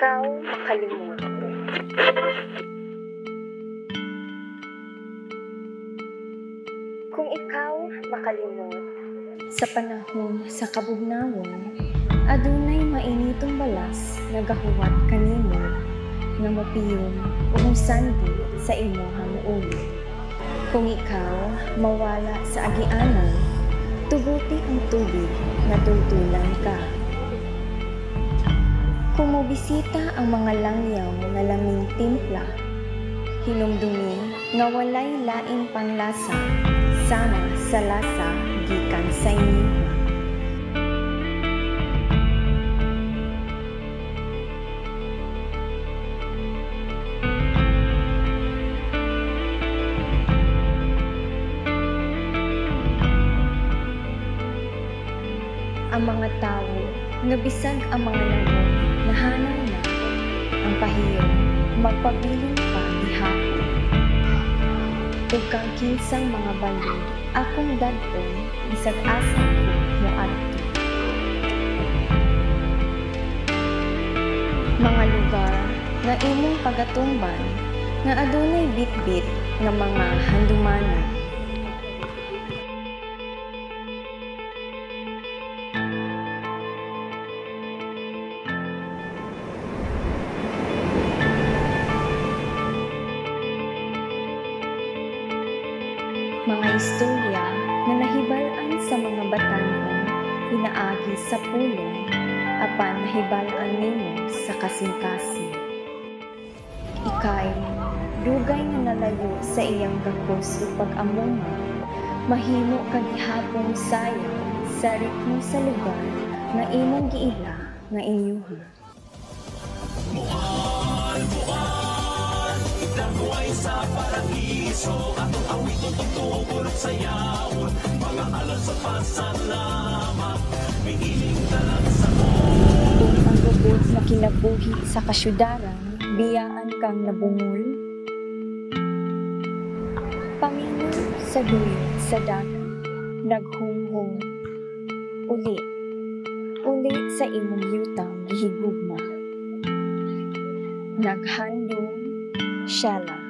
ikaw makalimot. Kung ikaw makalimot, sa panahon sa kabugnawan, adunay mainitong balas nagahuwat kanimo nga mopiyon ug sandi sa imong ulo. Kung ikaw mawala sa agianan, tuguti ang tubig nga tultulan ka. Kung mobisita ang mga langyaw nga laming timpla, hinumdumi nga walay laing panglasa sama sa lasa gikan sa inyo. Ang mga tao nga bisag ang mga lamong nahanaw na ang pahiyong magpabiling pa gihapon. Ug kang kinsang mga balod akong dadton bisag asa ko moadto. Mga lugar nga imong pagatumban nga adunay bitbit nga mga handumanan. Mga istorya na nahibalaan sa mga batanon pinaagi sa pulong apan nahibalaan nimo sa kasing-kasing. Ikay dugay nga nalayo sa iyang gakos ug pag-amunga, mahimo kag gihapon sayang sa ritmo sa lugar nga imong giila nga inyuha. Damuay sa paraiso, atong awit o tugtugol sa yawon, mga alon sa pasalamat, miiling talag sa Kung ang gubot na kinabuhi sa kasyudaran, biyaan kang nabungol. Paminaw sa duyo sa dagat, naghunghong, uli sa imong yutang gihigugma. Naghandong Shella.